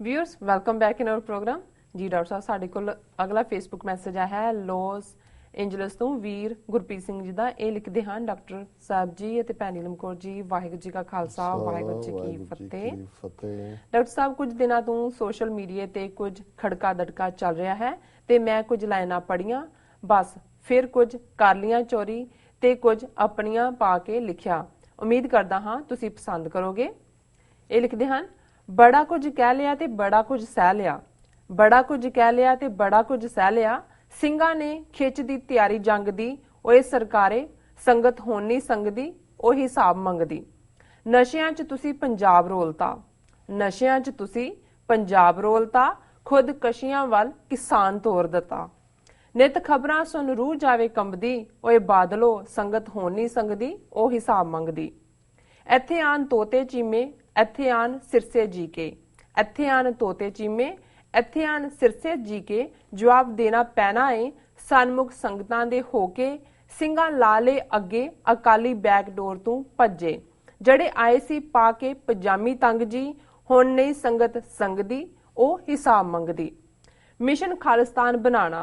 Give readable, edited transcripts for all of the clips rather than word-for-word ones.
Viewers welcome back in our programme जी। Doctor साहब साडे कोल अगला फेसबुक मैसेज आया है लॉस एंजलस तो वीर गुरप्रीत सिंह जी का। ये लिखते हैं डॉक्टर साहब जी ते भैन नीलम कौर जी, वाहिगुरू जी का खालसा वाहिगुरू जी की फतेह। डॉक्टर साहब कुछ दिनों तो सोशल मीडिया ते कुछ खड़का दड़का चल रहा है ते मैं कुछ लाइनां पढ़ियां बस फिर कुछ कर लियां चोरी ते कुछ अपनियां पा के लिखिया। उम्मीद करदा हां तुसीं पसंद करोगे। ये लिखते हैं बड़ा कुछ कह लिया ते बड़ा कुछ सह लिया, बड़ा कुछ कह लिया ते बड़ा कुछ सह लिया। ਸਿੰਘਾਂ ने खिच दी तैयारी जंग दी, ओए सरकारे संगत होण नहीं संगदी, ओ हिसाब मंगदी। नशियां च तुसी पंजाब रोलता, नशियां च तुसी पंजाब रोलता, खुद कशियां वल किसान तोर दिता। नित खबरां सुन रूह जावे कंबदी, ओए बादलो संगत होण नहीं संगदी, ओ हिसाब मंगदी। इत्थे आन तोते चीमे, इत्थे आन सिरसे जी के, इत्थे आन तोते चीमे, इत्थे आन सिरसे जी के। जवाब देना पैना है सन्मुख संगतां दे होके, ਸਿੰਘਾਂ ला ले अगे अकाली बैकडोर तू भज्जे। जड़े आए सी पा के पजामी तंग जी, हुण नहीं संगत संगदी, ओ हिसाब मंगदी। मिशन खालिस्तान बनाना,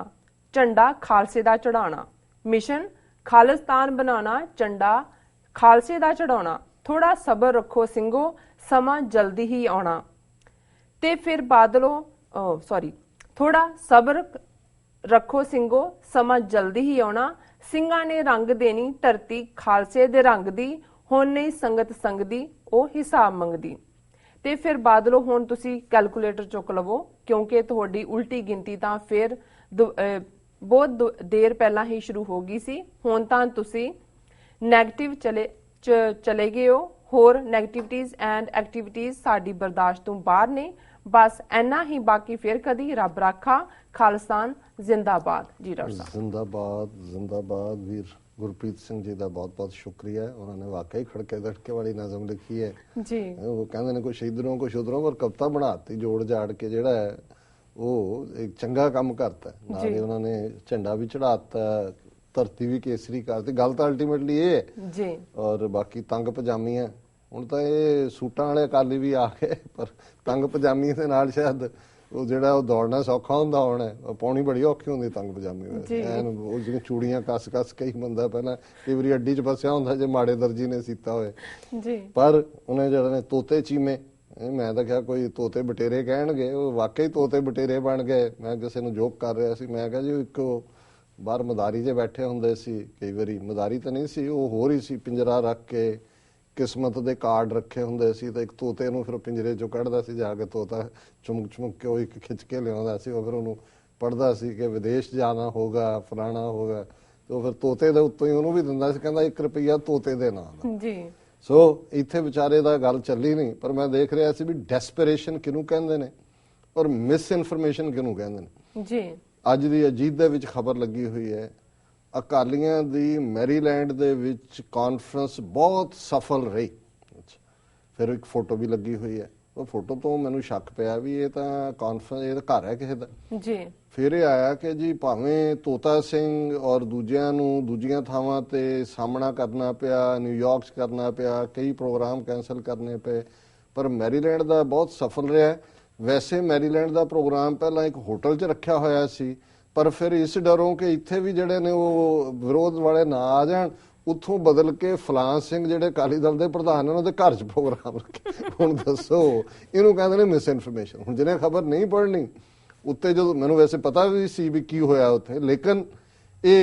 झंडा खालसे दा चढ़ाना। मिशन खालिस्तान बनाना, झंडा खालसे दा चढ़ाना। थोड़ा सबर रखो ਸਿੰਘੋ, समा जल्दी ही आना। ते फिर बादलों थोड़ा सबर रखो ਸਿੰਘੋ, समा जल्दी ही आना। ਸਿੰਘਾਂ ने रंग देनी धरती खालसे दे रंग दी, हुण नहीं संगत संगदी, ओ हिसाब मंगदी। ते फिर बादलों हुण तुसी कैलकुलेटर चुक लवो क्योंकि तुहाडी उल्टी गिनती तां फिर बहुत देर पहला ही शुरू हो गई सी। हुण तां तुसी नैगेटिव चले गए हो। होर नैगेटिविटीज़ एंड एक्टिविटीज़ साडी बर्दाश्त तो बाहर ने। बस इन्ना ही, बाकी फिर कदी रब राखा। खालिस्तान जिंदाबाद जी। डॉक्टर साहब जिंदाबाद जिंदाबाद। वीर गुरप्रीत सिंह जी का बहुत बहुत शुक्रिया। उन्होंने वाकई खड़के दड़के वाली नज़म लिखी है जी। वो कहते हैं कुछ इधरों कुछ उधरों, पर कविता बनाती जोड़ जाड़ के, जोड़ा है वो एक चंगा काम करता है। नाल ही उन्होंने झंडा भी चढ़ाता, धरती भी केसरी करती। गल तो अल्टीमेटली ये है जी। और बाकी तंग पजामियां ਹੁਣ ਤਾਂ ਇਹ ਸੂਟਾਂ ਵਾਲੇ ਅਕਾਲੀ ਵੀ ਆ ਗਏ, ਪਰ ਤੰਗ ਪਜਾਮੀ ਦੇ ਨਾਲ ਸ਼ਾਇਦ ਉਹ ਜਿਹੜਾ ਉਹ ਦੌੜਨਾ ਸੌਖਾ ਹੁੰਦਾ ਹੋਣਾ, ਪਾਉਣੀ ਬੜੀ ਔਖੀ ਹੁੰਦੀ ਤੰਗ ਪਜਾਮੀ। ਐਨ ਉਹ ਜਿਵੇਂ ਚੂੜੀਆਂ ਕੱਸ ਕੱਸ ਕੇ ਹੀ ਬੰਦਾ ਪਹਿਲਾਂ ਕਈ ਵਾਰੀ ਅੱਡੀ 'ਚ ਫਸਿਆ ਹੁੰਦਾ ਜੇ ਮਾੜੇ ਦਰਜੀ ਨੇ ਸੀਤਾ ਹੋਏ ਜੀ। ਪਰ ਉਹਨੇ ਜਿਹੜੇ ਨੇ ਤੋਤੇ ਚੀਮੇ, ਮੈਂ ਤਾਂ ਕਿਹਾ ਕੋਈ ਤੋਤੇ ਬਟੇਰੇ ਕਹਿਣਗੇ, ਉਹ ਵਾਕਈ ਤੋਤੇ ਬਟੇਰੇ ਬਣ ਗਏ। ਮੈਂ ਕਿਸੇ ਨੂੰ ਜੋਕ ਕਰ ਰਿਹਾ ਸੀ, ਮੈਂ ਕਿਹਾ ਜੀ ਇੱਕ ਬਾਹਰ ਮਦਾਰੀ 'ਚ ਬੈਠੇ ਹੁੰਦੇ ਸੀ, ਕਈ ਵਾਰੀ ਮਦਾਰੀ ਤਾਂ ਨਹੀਂ ਸੀ, ਉਹ ਹੋਰ ਹੀ ਸੀ, ਪਿੰਜਰਾ ਰੱਖ ਕੇ किस्मत के कार्ड रखे होंगे सी, तो एक तोते फिर पिंजरे चो कढ़दा सी, जाके तोता चुमक चुमक के वो एक खिंच के लिया सी, फिर उन्होंने पढ़ता सी कि विदेश जाना होगा फलाना होगा, तो फिर तोते के उत्तों ही उन्होंने भी दिंदा सी, कहंदा 1 रुपया तोते के नाम जी। सो इत्थे विचारे दा गल चली नहीं, पर मैं देख रहा सी भी डेस्परेशन किनू कहंदे ने और मिस इनफॉर्मेशन किनू कहंदे ने जी। अज दी अजीत दे विच खबर लगी हुई है, ਅਕਾਲੀਆਂ ਦੀ ਮੈਰੀਲੈਂਡ ਦੇ ਵਿੱਚ ਕਾਨਫਰੰਸ ਬਹੁਤ ਸਫਲ ਰਹੀ। ਫਿਰ ਇੱਕ ਫੋਟੋ ਵੀ ਲੱਗੀ ਹੋਈ ਹੈ, ਉਹ ਫੋਟੋ ਤੋਂ ਮੈਨੂੰ ਸ਼ੱਕ ਪਿਆ ਵੀ ਇਹ ਤਾਂ ਕਾਨਫਰੰਸ, ਇਹ ਤਾਂ ਘਰ ਹੈ ਕਿਸੇ ਦਾ ਜੀ। ਫਿਰ ਇਹ ਆਇਆ ਕਿ ਜੀ ਭਾਵੇਂ ਤੋਤਾ ਸਿੰਘ ਔਰ ਦੂਜਿਆਂ ਨੂੰ ਦੂਜੀਆਂ ਥਾਵਾਂ ਤੇ ਸਾਹਮਣਾ ਕਰਨਾ ਪਿਆ, ਨਿਊਯਾਰਕ 'ਚ ਕਰਨਾ ਪਿਆ, ਕਈ ਪ੍ਰੋਗਰਾਮ ਕੈਂਸਲ ਕਰਨੇ ਪਏ, ਪਰ ਮੈਰੀਲੈਂਡ ਦਾ ਬਹੁਤ ਸਫਲ ਰਿਹਾ। ਵੈਸੇ ਮੈਰੀਲੈਂਡ ਦਾ ਪ੍ਰੋਗਰਾਮ ਪਹਿਲਾਂ ਇੱਕ ਹੋਟਲ 'ਚ ਰੱਖਿਆ ਹੋਇਆ ਸੀ, पर फिर इस डरों कि इत्थे भी जिहड़े ने वो विरोध वाले ना आ जाण, उत्थों बदल के फलां सिंह जिहड़े अकाली दल दे प्रधान ने उहदे घर च प्रोग्राम रखे। हुण दसो इहनूं कहंदे ने मिस इनफॉर्मेशन। हुण जिहने खबर नहीं पढ़नी उत्ते जो मैनूं वैसे पता भी सी भी की होया उत्थे, लेकिन ये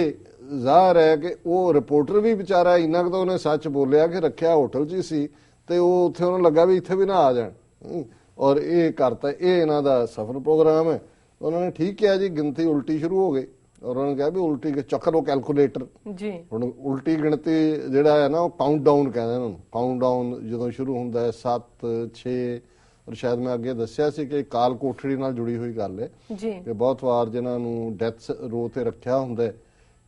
ज़ाहिर है कि वो रिपोर्टर भी बेचारा इन्ना कुछ उहने सच बोलिया कि रखिया होटल च ही सी, ते वो उत्थे उहनूं लगा भी इत्थे भी ना आ जाण, और ये करता ये इन्हां दा सफल प्रोग्राम है। उन्होंने ठीक किया जी, गिनती उल्टी शुरू हो गई और उन्होंने कहा भी उल्टी चक लो कैलकुलेटर जी। हुण उल्टी गिनती जिहड़ा है ना वो काउंट डाउन कहंदे ने, काउंट डाउन जो शुरू होंदा है 7 6, और शायद मैं अगे दस्सिया सी कि काल कोठड़ी नाल जुड़ी हुई गल है जी, कि बहुत वार जिन्हां नूं डेथ रो ते रखिया हुंदा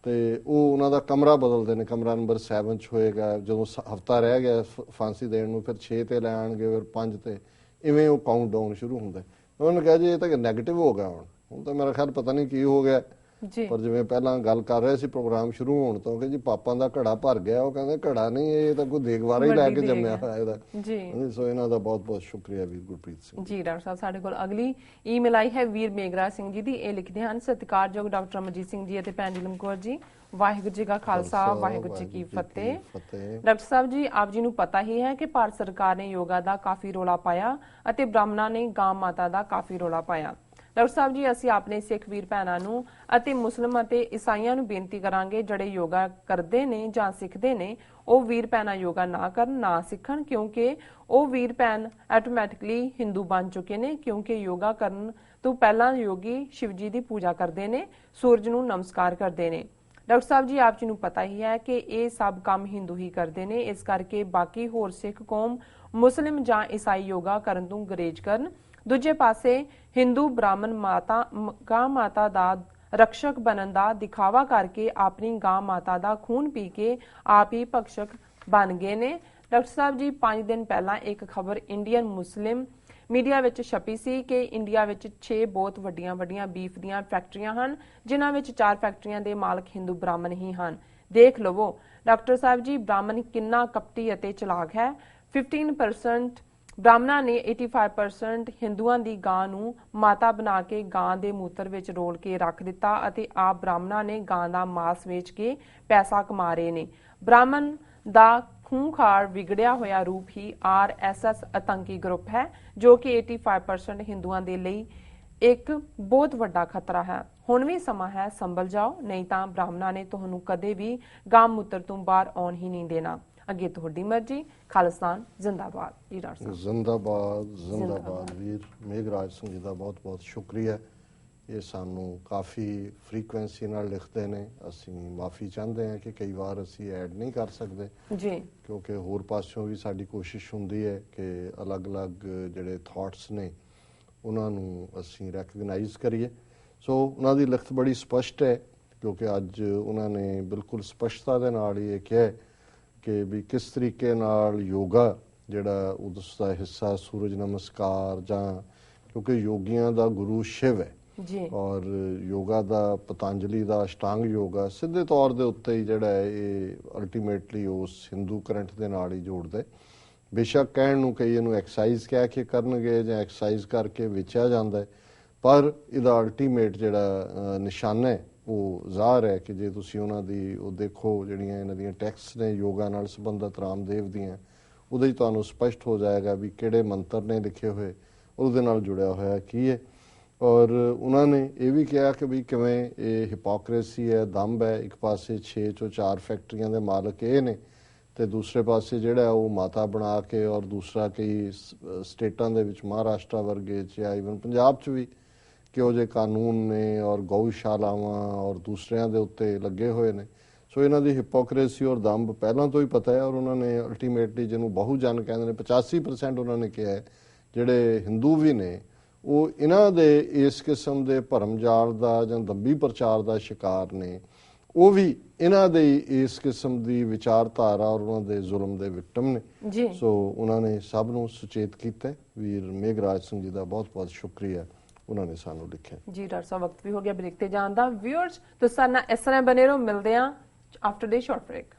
ते वो उन्हां दा कमरा बदलदे ने, कमरा नंबर 7 च होएगा, जो हफ्ता रह गया फांसी देण नूं फिर 6 ते लै आणगे, फिर 5 ते, इवें वो काउंट डाउन शुरू हुंदा। उन्होंने कहा जी ये तो नैगेटिव हो गया, हुण तो मेरा ख्याल पता नहीं की हो गया, ਪਰ ਜਿਵੇਂ ਪਹਿਲਾਂ ਗੱਲ ਕਰ ਰਹੇ ਸੀ ਪ੍ਰੋਗਰਾਮ ਸ਼ੁਰੂ ਹੋਣ ਤੋਂ ਕਿ ਜੀ ਪਾਪਾਂ ਦਾ ਘੜਾ ਭਰ ਗਿਆ, ਉਹ ਕਹਿੰਦੇ ਘੜਾ ਨਹੀਂ, ਇਹ ਤਾਂ ਕੋਈ ਦੇਖਵਾਰਾ ਹੀ ਲੈ ਕੇ ਜੰਮਿਆ ਹੋਇਆ ਇਹਦਾ ਜੀ। ਸੋ ਇਹਨਾਂ ਦਾ ਬਹੁਤ ਬਹੁਤ ਸ਼ੁਕਰੀਆ ਵੀਰ ਗੁਰਪ੍ਰੀਤ ਸਿੰਘ ਜੀ। ਡਾਕਟਰ ਸਾਹਿਬ ਸਾਡੇ ਕੋਲ ਅਗਲੀ ਈਮੇਲ ਆਈ ਹੈ ਵੀਰ ਮੇਘਰਾਜ ਸਿੰਘ ਜੀ ਦੀ। ਇਹ ਲਿਖਦੇ ਹਨ, ਸਤਿਕਾਰਯੋਗ ਡਾਕਟਰ ਅਮਰਜੀਤ ਸਿੰਘ ਜੀ ਅਤੇ ਭੈਣ ਨੀਲਮ ਕੌਰ ਜੀ, ਵਾਹਿਗੁਰੂ ਜੀ ਕਾ ਖਾਲਸਾ ਵਾਹਿਗੁਰੂ ਜੀ ਕੀ ਫਤਿਹ। ਡਾਕਟਰ ਸਾਹਿਬ ਜੀ, ਆਪ ਜੀ ਨੂੰ ਪਤਾ ਹੀ ਹੈ ਕਿ ਭਾਰਤ ਸਰਕਾਰ ਨੇ ਯੋਗਾ ਦਾ ਕਾਫੀ ਰੌਲਾ ਪਾਇਆ ਅਤੇ ਬ੍ਰਾਹਮਣਾਂ ਨੇ ਗਾਂ ਮਾਤਾ ਦਾ ਕਾਫੀ ਰੌਲਾ ਪਾਇਆ। ਡਾਕਟਰ ਸਾਹਿਬ ਜੀ, ਅਸੀਂ ਆਪਣੇ ਸਿੱਖ ਵੀਰ ਭੈਣਾਂ ਨੂੰ ਅਤੇ ਮੁਸਲਿਮ ਅਤੇ ਈਸਾਈਆਂ ਨੂੰ ਬੇਨਤੀ ਕਰਾਂਗੇ, ਜਿਹੜੇ ਯੋਗਾ ਕਰਦੇ ਨੇ ਜਾਂ ਸਿੱਖਦੇ ਨੇ, ਉਹ ਵੀਰ ਭੈਣਾਂ ਯੋਗਾ ਨਾ ਕਰਨ, ਨਾ ਸਿੱਖਣ, ਕਿਉਂਕਿ ਉਹ ਵੀਰ ਭੈਣ ਆਟੋਮੈਟਿਕਲੀ ਹਿੰਦੂ ਬਣ ਚੁੱਕੇ ਨੇ, ਕਿਉਂਕਿ ਯੋਗਾ ਕਰਨ ਤੋਂ ਪਹਿਲਾਂ ਯੋਗੀ ਸ਼ਿਵ ਜੀ ਦੀ ਪੂਜਾ ਕਰਦੇ ਨੇ, ਸੂਰਜ ਨੂੰ ਨਮਸਕਾਰ ਕਰਦੇ ਨੇ। ਡਾਕਟਰ ਸਾਹਿਬ ਜੀ, ਆਪ ਜੀ ਨੂੰ ਪਤਾ ਹੀ ਹੈ ਕਿ ਇਹ ਸਭ ਕੰਮ ਹਿੰਦੂ ਹੀ ਕਰਦੇ ਨੇ, ਇਸ ਕਰਕੇ ਬਾਕੀ ਹੋਰ ਸਿੱਖ ਕੌਮ, ਮੁਸਲਿਮ ਜਾਂ ਈਸਾਈ ਯੋਗਾ ਕਰਨ ਤੋਂ ਗੁਰੇਜ਼ ਕਰਨ। ਦੂਜੇ ਪਾਸੇ ਹਿੰਦੂ ਬ੍ਰਾਹਮਣ ਗਾਂ ਮਾਤਾ ਦਾ ਰਕਸ਼ਕ ਬਣਨ ਦਾ ਦਿਖਾਵਾ ਕਰਕੇ ਆਪਣੀ ਗਾਂ ਮਾਤਾ ਦਾ ਖੂਨ ਪੀ ਕੇ ਆਪ ਹੀ ਭਕਸ਼ਕ ਬਣ ਗਏ ਨੇ। ਡਾਕਟਰ ਸਾਹਿਬ ਜੀ, 5 ਦਿਨ ਪਹਿਲਾਂ ਇੱਕ ਖਬਰ ਇੰਡੀਅਨ ਮੁਸਲਿਮ ਮੀਡੀਆ ਵਿੱਚ ਛਪੀ ਸੀ ਕਿ ਇੰਡੀਆ ਵਿੱਚ 6 ਬਹੁਤ ਵੱਡੀਆਂ ਬੀਫ ਦੀਆਂ ਫੈਕਟਰੀਆਂ ਹਨ, ਜਿਨ੍ਹਾਂ ਵਿੱਚ 4 ਫੈਕਟਰੀਆਂ ਦੇ ਮਾਲਕ ਹਿੰਦੂ ਬ੍ਰਾਹਮਣ ਹੀ ਹਨ। ਦੇਖ ਲਵੋ ਡਾਕਟਰ ਸਾਹਿਬ ਜੀ, ਬ੍ਰਾਹਮਣ ਕਿੰਨਾ ਕਪਟੀ ਅਤੇ ਚਲਾਕ ਹੈ। 15% ਬ੍ਰਾਹਮਣਾਂ ਨੇ 85% ਹਿੰਦੂਆਂ ਦੀ ਗਾਂ ਨੂੰ ਮਾਤਾ ਬਣਾ ਕੇ ਗਾਂ ਦੇ ਮੂਤਰ ਵਿੱਚ ਰੋਲ ਕੇ ਰੱਖ ਦਿੱਤਾ ਅਤੇ ਆਪ ਬ੍ਰਾਹਮਣਾਂ ਨੇ ਗਾਂ ਦਾ ਮਾਸ ਵੇਚ ਕੇ ਪੈਸਾ ਕਮਾ ਰਹੇ ਨੇ। ਬ੍ਰਾਹਮਣ ਦਾ ਖੂੰਖਾਰ ਵਿਗੜਿਆ ਹੋਇਆ ਰੂਪ ਹੀ RSS ਆਤੰਕੀ ਗਰੁੱਪ ਹੈ, ਜੋ ਕਿ 85% ਹਿੰਦੂਆਂ ਦੇ ਲਈ ਇੱਕ ਬਹੁਤ ਵੱਡਾ ਖਤਰਾ ਹੈ। ਹੁਣ ਵੀ ਸਮਾਂ ਹੈ, ਸੰਭਲ ਜਾਓ, ਨਹੀਂ ਤਾਂ ਬ੍ਰਾਹਮਣਾਂ ਨੇ ਤੁਹਾਨੂੰ ਕਦੇ ਵੀ ਗਾਂ ਮੂਤਰ ਤੋਂ ਬਾਹਰ ਆਉਣ ਹੀ ਨਹੀਂ ਦੇਣਾ। ਅੱਗੇ ਤੁਹਾਡੀ ਮਰਜ਼ੀ। ਖਾਲਿਸਤਾਨ ਜ਼ਿੰਦਾਬਾਦ। ਜੀ ਡਾਕਟਰ ਸਾਹਿਬ ਜ਼ਿੰਦਾਬਾਦ ਜ਼ਿੰਦਾਬਾਦ। ਵੀਰ ਮੇਘਰਾਜ ਸਿੰਘ ਜੀ ਦਾ ਬਹੁਤ ਬਹੁਤ ਸ਼ੁਕਰੀਆ। ਇਹ ਸਾਨੂੰ ਕਾਫੀ ਫ੍ਰੀਕੁਐਂਸੀ ਨਾਲ ਲਿਖਦੇ ਨੇ, ਅਸੀਂ ਮਾਫੀ ਚਾਹੁੰਦੇ ਹਾਂ ਕਿ ਕਈ ਵਾਰ ਅਸੀਂ ਐਡ ਨਹੀਂ ਕਰ ਸਕਦੇ ਜੀ, ਕਿਉਂਕਿ ਹੋਰ ਪਾਸਿਓਂ ਵੀ ਸਾਡੀ ਕੋਸ਼ਿਸ਼ ਹੁੰਦੀ ਹੈ ਕਿ ਅਲੱਗ-ਅਲੱਗ ਜਿਹੜੇ ਥਾਟਸ ਨੇ ਉਹਨਾਂ ਨੂੰ ਅਸੀਂ ਰੈਕਗਨਾਈਜ਼ ਕਰੀਏ। ਸੋ ਉਹਨਾਂ ਦੀ ਲਿਖਤ ਬੜੀ ਸਪਸ਼ਟ ਹੈ, ਕਿਉਂਕਿ ਅੱਜ ਉਹਨਾਂ ਨੇ ਬਿਲਕੁਲ ਸਪਸ਼ਟਤਾ ਦੇ ਨਾਲ ਹੀ ਇਹ ਕਿਹਾ ਕਿ ਵੀ ਕਿਸ ਤਰੀਕੇ ਨਾਲ ਯੋਗਾ ਜਿਹੜਾ ਉਸ ਦਾ ਹਿੱਸਾ ਸੂਰਜ ਨਮਸਕਾਰ, ਜਾਂ ਕਿਉਂਕਿ ਯੋਗੀਆਂ ਦਾ ਗੁਰੂ ਸ਼ਿਵ ਹੈ ਜੀ, ਔਰ ਯੋਗਾ ਦਾ ਪਤੰਜਲੀ ਦਾ ਅਸ਼ਟਾਂਗ ਯੋਗਾ ਸਿੱਧੇ ਤੌਰ ਦੇ ਉੱਤੇ ਹੀ ਜਿਹੜਾ ਹੈ ਇਹ ਅਲਟੀਮੇਟਲੀ ਉਸ ਹਿੰਦੂ ਕਰੰਟ ਦੇ ਨਾਲ ਹੀ ਜੋੜਦਾ। ਬੇਸ਼ੱਕ ਕਹਿਣ ਨੂੰ ਕਈ ਇਹਨੂੰ ਐਕਸਰਸਾਈਜ਼ ਕਹਿ ਕੇ ਕਰਨਗੇ ਜਾਂ ਐਕਸਰਸਾਈਜ਼ ਕਰਕੇ ਵੇਚਿਆ ਜਾਂਦਾ ਹੈ, ਪਰ ਇਹਦਾ ਅਲਟੀਮੇਟ ਜਿਹੜਾ ਨਿਸ਼ਾਨਾ ਹੈ ਉਹ ਜ਼ਾਹਰ ਹੈ ਕਿ ਜੇ ਤੁਸੀਂ ਉਹਨਾਂ ਦੀ ਉਹ ਦੇਖੋ ਜਿਹੜੀਆਂ ਇਹਨਾਂ ਦੀਆਂ ਟੈਕਸਟ ਨੇ ਯੋਗਾ ਨਾਲ ਸੰਬੰਧਿਤ ਰਾਮਦੇਵ ਦੀਆਂ, ਉਹਦੇ ਹੀ ਤੁਹਾਨੂੰ ਸਪਸ਼ਟ ਹੋ ਜਾਏਗਾ ਵੀ ਕਿਹੜੇ ਮੰਤਰ ਨੇ ਲਿਖੇ ਹੋਏ, ਉਹਦੇ ਨਾਲ ਜੁੜਿਆ ਹੋਇਆ ਕੀ ਹੈ। ਔਰ ਉਹਨਾਂ ਨੇ ਇਹ ਵੀ ਕਿਹਾ ਕਿ ਵੀ ਕਿਵੇਂ ਇਹ ਹਿਪੋਕਰੇਸੀ ਹੈ, ਦੰਭ ਹੈ। ਇੱਕ ਪਾਸੇ 6 ਚੋਂ 4 ਫੈਕਟਰੀਆਂ ਦੇ ਮਾਲਕ ਇਹ ਨੇ ਤੇ ਦੂਸਰੇ ਪਾਸੇ ਜਿਹੜਾ ਉਹ ਮਾਤਾ ਬਣਾ ਕੇ, ਔਰ ਦੂਸਰਾ ਕਈ ਸਟੇਟਾਂ ਦੇ ਵਿੱਚ ਮਹਾਰਾਸ਼ਟਰ ਵਰਗੇ ਜਾਂ ਈਵਨ ਪੰਜਾਬ 'ਚ ਵੀ ਕਿਹੋ ਜਿਹੇ ਕਾਨੂੰਨ ਨੇ ਔਰ ਗਊਸ਼ਾਲਾਵਾਂ ਔਰ ਦੂਸਰਿਆਂ ਦੇ ਉੱਤੇ ਲੱਗੇ ਹੋਏ ਨੇ। ਸੋ ਇਹਨਾਂ ਦੀ ਹਿਪੋਕਰੇਸੀ ਔਰ ਦੰਭ ਪਹਿਲਾਂ ਤੋਂ ਹੀ ਪਤਾ ਹੈ। ਔਰ ਉਹਨਾਂ ਨੇ ਅਲਟੀਮੇਟਲੀ ਜਿਹਨੂੰ ਬਹੁਜਨ ਕਹਿੰਦੇ ਨੇ 85% ਉਹਨਾਂ ਨੇ ਕਿਹਾ ਹੈ ਜਿਹੜੇ ਹਿੰਦੂ ਵੀ ਨੇ ਉਹ ਇਹਨਾਂ ਦੇ ਇਸ ਕਿਸਮ ਦੇ ਭਰਮਜਾਲ ਦਾ ਜਾਂ ਦੰਭੀ ਪ੍ਰਚਾਰ ਦਾ ਸ਼ਿਕਾਰ ਨੇ, ਉਹ ਵੀ ਇਹਨਾਂ ਦੇ ਇਸ ਕਿਸਮ ਦੀ ਵਿਚਾਰਧਾਰਾ ਔਰ ਉਹਨਾਂ ਦੇ ਜ਼ੁਲਮ ਦੇ ਵਿਕਟਮ ਨੇ। ਸੋ ਉਹਨਾਂ ਨੇ ਸਭ ਨੂੰ ਸੁਚੇਤ ਕੀਤਾ। ਵੀਰ ਮੇਘਰਾਜ ਸਿੰਘ ਜੀ ਦਾ ਬਹੁਤ ਬਹੁਤ ਸ਼ੁਕਰੀਆ, ਉਹਨਾਂ ਨੇ ਸਾਨੂੰ ਲਿਖਿਆ। ਜੀ ਡਾਕਟਰ ਸਾਹਿਬ, ਵਕਤ ਵੀ ਹੋ ਗਿਆ ਬ੍ਰੇਕ ਤੇ ਜਾਣ ਦਾ। ਵਿਊਅਰਸ ਤੁਸੀਂ ਸਾਡੇ ਨਾਲ ਇਸ ਤਰ੍ਹਾਂ ਬਨੇ ਰਹੋ, ਮਿਲਦੇ ਹਾਂ ਆਫਟਰ ਦ ਸ਼ਾਰਟ ਬ੍ਰੇਕ।